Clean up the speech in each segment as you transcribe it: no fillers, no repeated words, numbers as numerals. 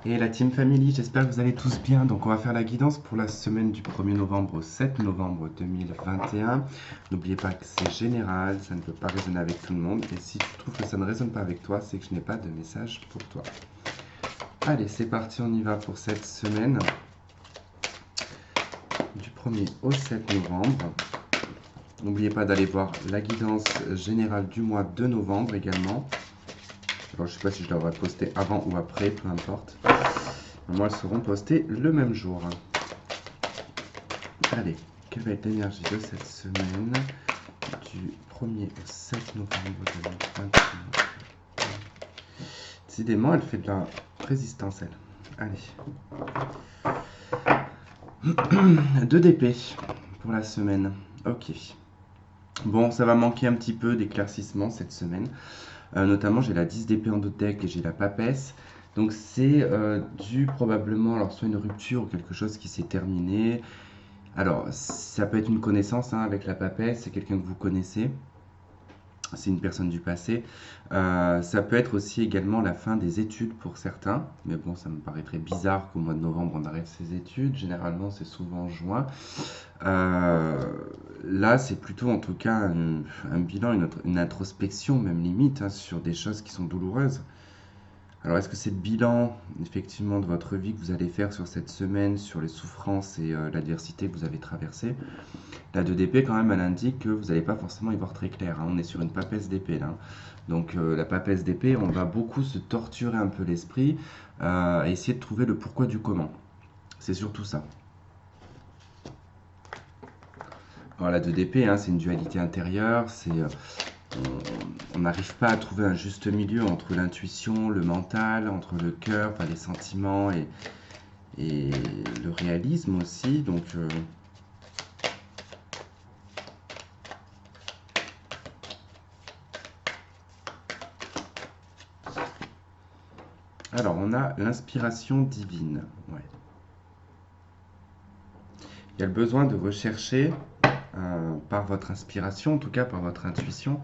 Et la Team Family, j'espère que vous allez tous bien. Donc on va faire la guidance pour la semaine du 1er novembre au 7 novembre 2021. N'oubliez pas que c'est général, ça ne peut pas résonner avec tout le monde. Et si tu trouves que ça ne résonne pas avec toi, c'est que je n'ai pas de message pour toi. Allez, c'est parti, on y va pour cette semaine du 1er au 7 novembre. N'oubliez pas d'aller voir la guidance générale du mois de novembre également. Alors je ne sais pas si je devrais poster avant ou après, peu importe. Moi, elles seront postées le même jour. Allez, quelle va être l'énergie de cette semaine du 1er au 7 novembre 2021? Décidément, elle fait de la résistance, elle. Allez. 2 d'épée pour la semaine. Ok. Bon, ça va manquer un petit peu d'éclaircissement cette semaine. Notamment, j'ai la 10 d'épée en dos de deck et j'ai la papesse. Donc, c'est dû probablement, alors soit une rupture ou quelque chose qui s'est terminé. Alors, ça peut être une connaissance avec la papesse, c'est quelqu'un que vous connaissez, c'est une personne du passé. Ça peut être aussi également la fin des études pour certains, mais bon, ça me paraîtrait bizarre qu'au mois de novembre on arrête ses études, généralement c'est souvent en juin. Là, c'est plutôt en tout cas un bilan, une introspection même limite sur des choses qui sont douloureuses. Alors, est-ce que c'est le bilan, effectivement, de votre vie que vous allez faire sur cette semaine, sur les souffrances et l'adversité que vous avez traversée? La 2 d'épée, quand même, elle indique que vous n'allez pas forcément y voir très clair. On est sur une papesse d'épée, là. Donc, la papesse d'épée, on va beaucoup se torturer un peu l'esprit, à essayer de trouver le pourquoi du comment. C'est surtout ça. Alors, la 2 d'épée, c'est une dualité intérieure, on n'arrive pas à trouver un juste milieu entre l'intuition, le mental, entre le cœur, enfin, les sentiments et le réalisme aussi. Donc, alors, on a l'inspiration divine. Ouais. Il y a le besoin de rechercher, par votre inspiration, en tout cas par votre intuition,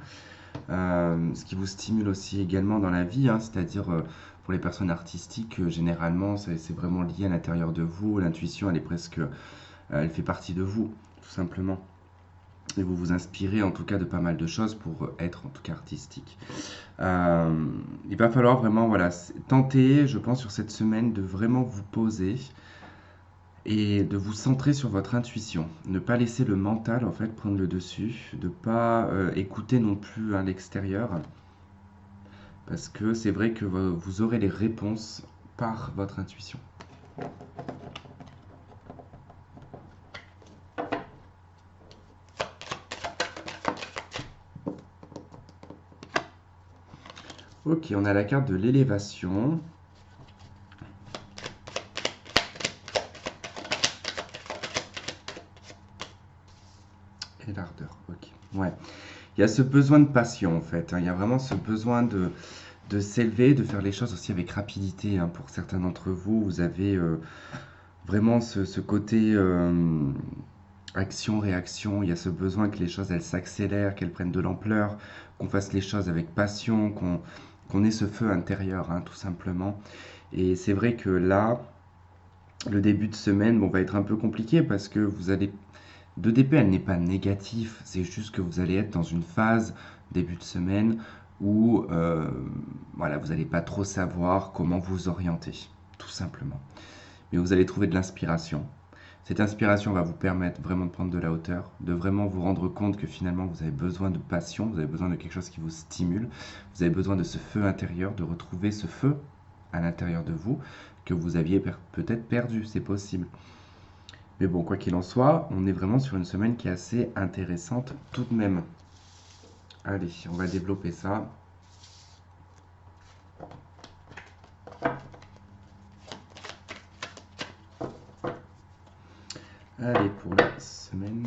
ce qui vous stimule aussi également dans la vie, c'est-à-dire pour les personnes artistiques, généralement, c'est vraiment lié à l'intérieur de vous. L'intuition, elle est presque, elle fait partie de vous, tout simplement. Et vous vous inspirez en tout cas de pas mal de choses pour être en tout cas artistique. Il va falloir vraiment voilà, tenter, je pense, sur cette semaine de vraiment vous poser et de vous centrer sur votre intuition. Ne pas laisser le mental en fait prendre le dessus, de ne pas écouter non plus à l'extérieur, parce que c'est vrai que vous aurez les réponses par votre intuition. Ok, on a la carte de l'élévation. Et l'ardeur, ok. Ouais. Il y a ce besoin de passion en fait. Il y a vraiment ce besoin de s'élever, de faire les choses aussi avec rapidité. Pour certains d'entre vous, vous avez vraiment ce côté action-réaction. Il y a ce besoin que les choses elles s'accélèrent, qu'elles prennent de l'ampleur, qu'on fasse les choses avec passion, qu'on ait ce feu intérieur, tout simplement. Et c'est vrai que là, le début de semaine va être un peu compliqué parce que vous allez 2DP, elle n'est pas négative, c'est juste que vous allez être dans une phase, début de semaine, où voilà, vous n'allez pas trop savoir comment vous orienter, tout simplement. Mais vous allez trouver de l'inspiration. Cette inspiration va vous permettre vraiment de prendre de la hauteur, de vraiment vous rendre compte que finalement vous avez besoin de passion, vous avez besoin de quelque chose qui vous stimule, vous avez besoin de ce feu intérieur, de retrouver ce feu à l'intérieur de vous que vous aviez peut-être perdu, c'est possible. Mais bon, quoi qu'il en soit, on est vraiment sur une semaine qui est assez intéressante tout de même. Allez, on va développer ça. Allez, pour la semaine.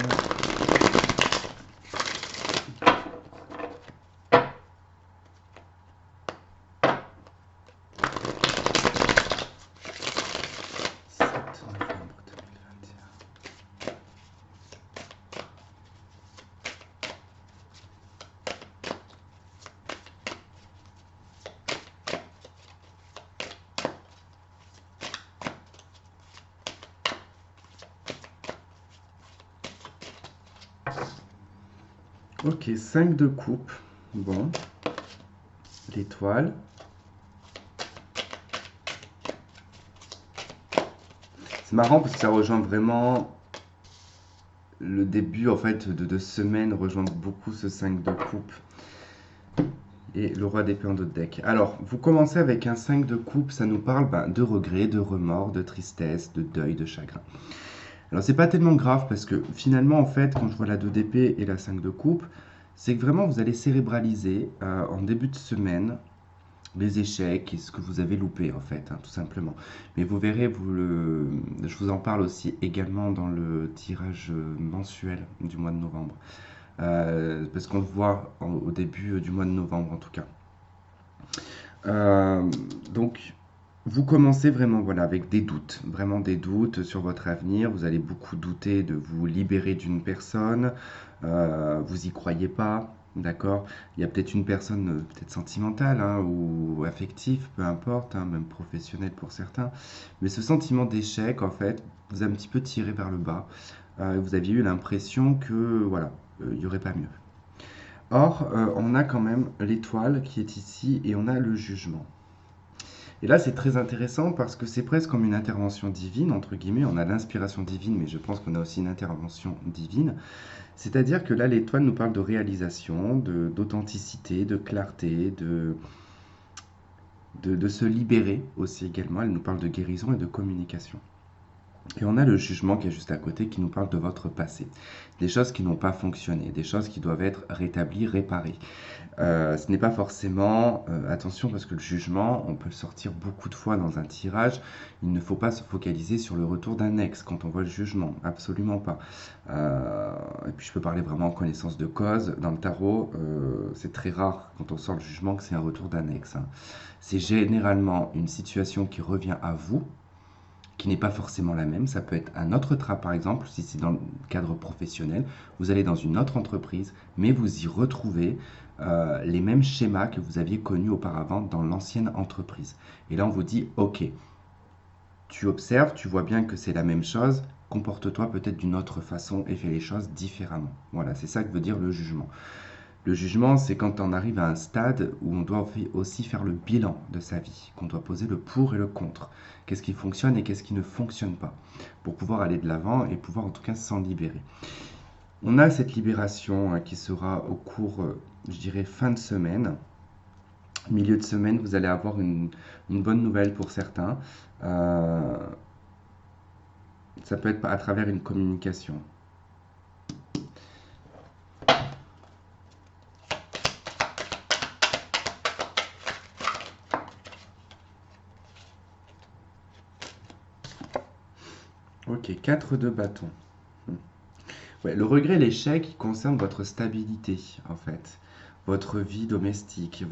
Ok, 5 de coupe. Bon, l'étoile. C'est marrant parce que ça rejoint vraiment le début en fait de semaine, rejoint beaucoup ce 5 de coupe. Et le roi d'épée en d'autres deck. Alors, vous commencez avec un 5 de coupe, ça nous parle de regrets, de remords, de tristesse, de deuil, de chagrin. Alors, c'est pas tellement grave parce que finalement, en fait, quand je vois la 2 d'épée et la 5 de coupe, c'est que vraiment vous allez cérébraliser en début de semaine les échecs et ce que vous avez loupé en fait, tout simplement. Mais vous verrez, je vous en parle aussi également dans le tirage mensuel du mois de novembre. Parce qu'on le voit au début du mois de novembre en tout cas. Euh, donc, vous commencez vraiment voilà, avec des doutes, vraiment des doutes sur votre avenir. Vous allez beaucoup douter de vous libérer d'une personne. Vous y croyez pas, d'accord? Il y a peut-être une personne peut-être sentimentale ou affective, peu importe, même professionnelle pour certains. Mais ce sentiment d'échec, en fait, vous a un petit peu tiré vers le bas. Vous aviez eu l'impression que voilà, il n'y aurait pas mieux. Or, on a quand même l'étoile qui est ici et on a le jugement. Et là, c'est très intéressant parce que c'est presque comme une intervention divine, entre guillemets. On a l'inspiration divine, mais je pense qu'on a aussi une intervention divine. C'est-à-dire que là, l'étoile nous parle de réalisation, d'authenticité, de clarté, de se libérer aussi également. Elle nous parle de guérison et de communication. Et on a le jugement qui est juste à côté qui nous parle de votre passé. Des choses qui n'ont pas fonctionné, des choses qui doivent être rétablies, réparées. Ce n'est pas forcément, attention parce que le jugement, on peut le sortir beaucoup de fois dans un tirage, il ne faut pas se focaliser sur le retour d'un ex quand on voit le jugement, absolument pas. Et puis je peux parler vraiment en connaissance de cause, dans le tarot, c'est très rare quand on sort le jugement que c'est un retour d'un ex. C'est généralement une situation qui revient à vous, qui n'est pas forcément la même. Ça peut être un autre par exemple, si c'est dans le cadre professionnel, vous allez dans une autre entreprise, mais vous y retrouvez les mêmes schémas que vous aviez connus auparavant dans l'ancienne entreprise. Et là, on vous dit, ok, tu observes, tu vois bien que c'est la même chose, comporte-toi peut-être d'une autre façon et fais les choses différemment. Voilà, c'est ça que veut dire le jugement. Le jugement, c'est quand on arrive à un stade où on doit aussi faire le bilan de sa vie, qu'on doit poser le pour et le contre. Qu'est-ce qui fonctionne et qu'est-ce qui ne fonctionne pas, pour pouvoir aller de l'avant et pouvoir en tout cas s'en libérer. On a cette libération qui sera au cours, je dirais, fin de semaine. Milieu de semaine, vous allez avoir une bonne nouvelle pour certains. Euh, Ça peut être à travers une communication. Ok, 4 de bâton. Ouais, le regret, l'échec, il concerne votre stabilité, en fait. Votre vie domestique,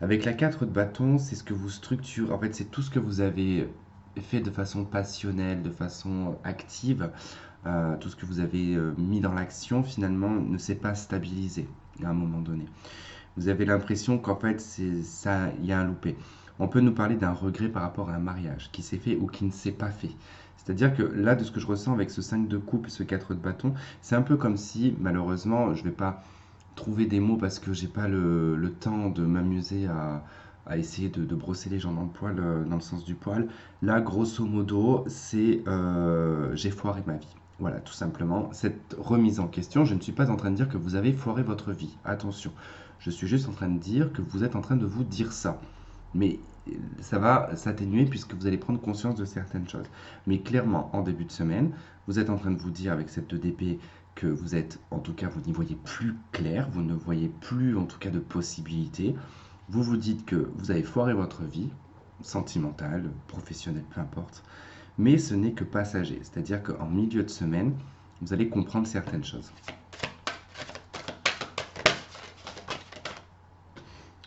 avec la 4 de bâton, c'est ce que vous structurez. En fait, c'est tout ce que vous avez fait de façon passionnelle, de façon active. Tout ce que vous avez mis dans l'action, finalement, ne s'est pas stabilisé à un moment donné. Vous avez l'impression qu'en fait, c'est ça, il y a un loupé. On peut nous parler d'un regret par rapport à un mariage qui s'est fait ou qui ne s'est pas fait. C'est-à-dire que là, de ce que je ressens avec ce 5 de coupe et ce 4 de bâton, c'est un peu comme si, malheureusement, je ne vais pas trouver des mots parce que j'ai pas le temps de m'amuser à essayer de brosser les gens dans le poil, dans le sens du poil. Là, grosso modo, c'est j'ai foiré ma vie. Voilà, tout simplement. Cette remise en question, je ne suis pas en train de dire que vous avez foiré votre vie. Attention. Je suis juste en train de dire que vous êtes en train de vous dire ça. Mais ça va s'atténuer puisque vous allez prendre conscience de certaines choses. Mais clairement, en début de semaine, vous êtes en train de vous dire avec cette 2 d'épée que vous êtes, en tout cas, vous n'y voyez plus clair, vous ne voyez plus en tout cas de possibilités. Vous vous dites que vous avez foiré votre vie, sentimentale, professionnelle, peu importe. Mais ce n'est que passager. C'est-à-dire qu'en milieu de semaine, vous allez comprendre certaines choses.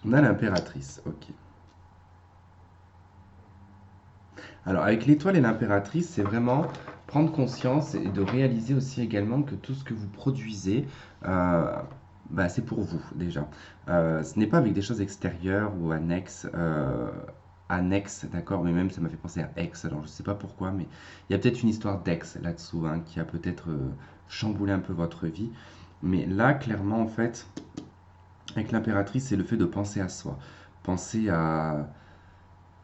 On a l'impératrice, ok. Alors avec l'étoile et l'impératrice, c'est vraiment prendre conscience et de réaliser aussi également que tout ce que vous produisez, euh, c'est pour vous déjà. Ce n'est pas avec des choses extérieures ou annexes, d'accord, mais même ça m'a fait penser à ex, alors je ne sais pas pourquoi, mais il y a peut-être une histoire d'ex là-dessous qui a peut-être chamboulé un peu votre vie. Mais là, clairement, en fait, avec l'impératrice, c'est le fait de penser à soi, penser à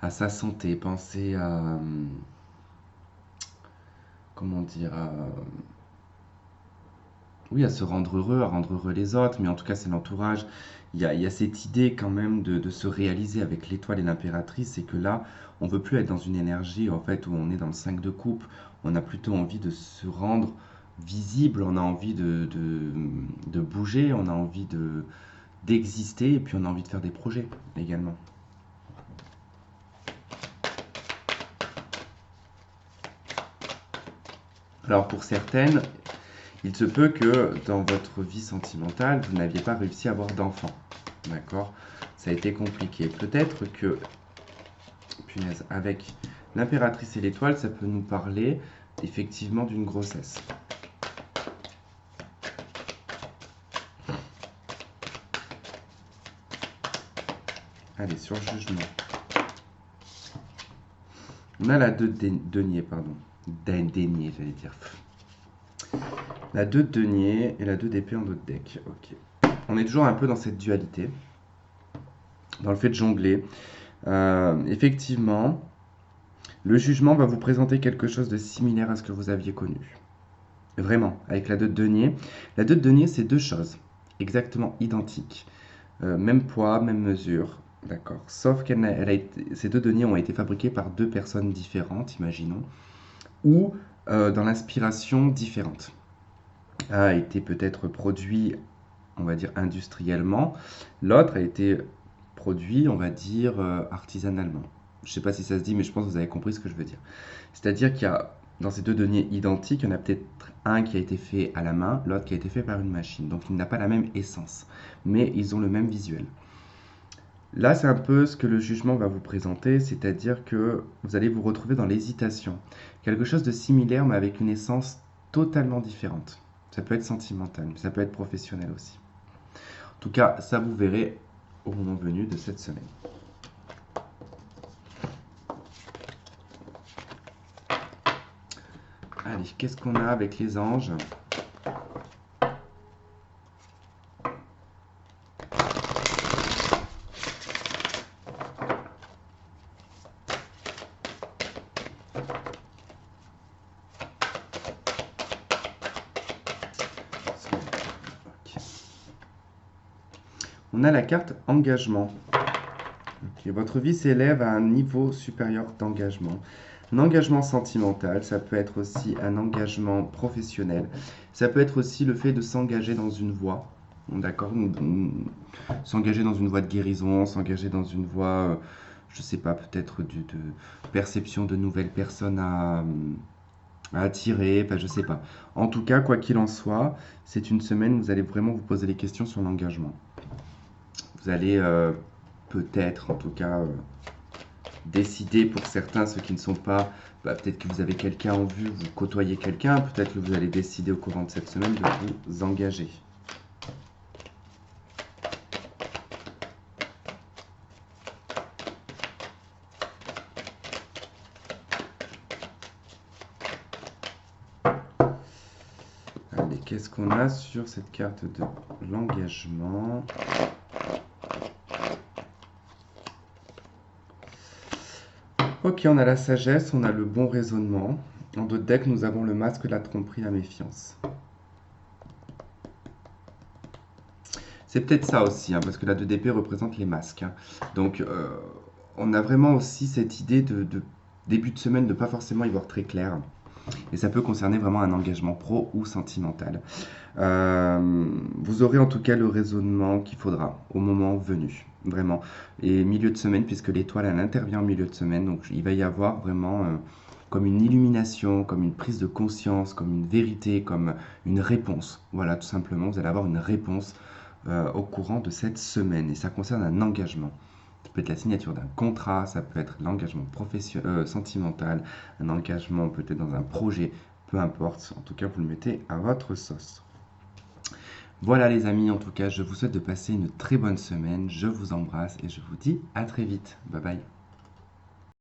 sa santé, penser à, comment dire, oui, à se rendre heureux, à rendre heureux les autres, mais en tout cas, c'est l'entourage. Il y a cette idée quand même de se réaliser avec l'étoile et l'impératrice, c'est que là, on veut plus être dans une énergie en fait où on est dans le 5 de coupe. On a plutôt envie de se rendre visible, on a envie de bouger, on a envie d'exister, et puis on a envie de faire des projets également. Alors pour certaines, il se peut que dans votre vie sentimentale, vous n'aviez pas réussi à avoir d'enfant. D'accord? Ça a été compliqué. Peut-être que, punaise, avec l'impératrice et l'étoile, ça peut nous parler effectivement d'une grossesse. Allez, sur le jugement. On a la 2 de denier, pardon. Denier, j'allais dire. La 2 de denier et la 2 d'épée en notre deck. Ok. On est toujours un peu dans cette dualité, dans le fait de jongler. Effectivement, le jugement va vous présenter quelque chose de similaire à ce que vous aviez connu. Vraiment, avec la 2 de denier. La 2 de denier, c'est deux choses exactement identiques. Même poids, même mesure. D'accord. Sauf que ces deux deniers ont été fabriqués par deux personnes différentes, imaginons, ou dans l'inspiration différente. Un a été peut-être produit, on va dire, industriellement. L'autre a été produit, on va dire, artisanalement. Je ne sais pas si ça se dit, mais je pense que vous avez compris ce que je veux dire. C'est-à-dire qu'il y a, dans ces deux deniers identiques, il y en a peut-être un qui a été fait à la main, l'autre qui a été fait par une machine. Donc il n'a pas la même essence, mais ils ont le même visuel. Là, c'est un peu ce que le jugement va vous présenter, c'est-à-dire que vous allez vous retrouver dans l'hésitation. Quelque chose de similaire, mais avec une essence totalement différente. Ça peut être sentimental, mais ça peut être professionnel aussi. En tout cas, ça vous verrez au moment venu de cette semaine. Allez, qu'est-ce qu'on a avec les anges? Ok. On a la carte engagement. Okay. Votre vie s'élève à un niveau supérieur d'engagement. Un engagement sentimental, ça peut être aussi un engagement professionnel. Ça peut être aussi le fait de s'engager dans une voie. D'accord? S'engager dans une voie de guérison, s'engager dans une voie, je ne sais pas, peut-être de perception de nouvelles personnes à attirer, enfin, je ne sais pas. En tout cas, quoi qu'il en soit, c'est une semaine où vous allez vraiment vous poser les questions sur l'engagement. Vous allez peut-être, en tout cas, décider pour certains, ceux qui ne sont pas, peut-être que vous avez quelqu'un en vue, vous côtoyez quelqu'un, peut-être que vous allez décider au courant de cette semaine de vous engager. Allez, qu'est-ce qu'on a sur cette carte de l'engagement? Ok, on a la sagesse, on a le bon raisonnement. En d'autres decks, nous avons le masque, la tromperie, la méfiance. C'est peut-être ça aussi, hein, parce que la 2 d'épée représente les masques. Hein. Donc, on a vraiment aussi cette idée de début de semaine de ne pas forcément y voir très clair. Et ça peut concerner vraiment un engagement pro ou sentimental. Vous aurez en tout cas le raisonnement qu'il faudra au moment venu, vraiment. Et milieu de semaine, puisque l'étoile elle intervient en milieu de semaine, donc il va y avoir vraiment comme une illumination, comme une prise de conscience, comme une vérité, comme une réponse. Voilà, tout simplement, vous allez avoir une réponse au courant de cette semaine. Et ça concerne un engagement. Ça peut être la signature d'un contrat, ça peut être l'engagement sentimental, un engagement peut-être dans un projet, peu importe. En tout cas, vous le mettez à votre sauce. Voilà les amis, en tout cas, je vous souhaite de passer une très bonne semaine. Je vous embrasse et je vous dis à très vite. Bye bye.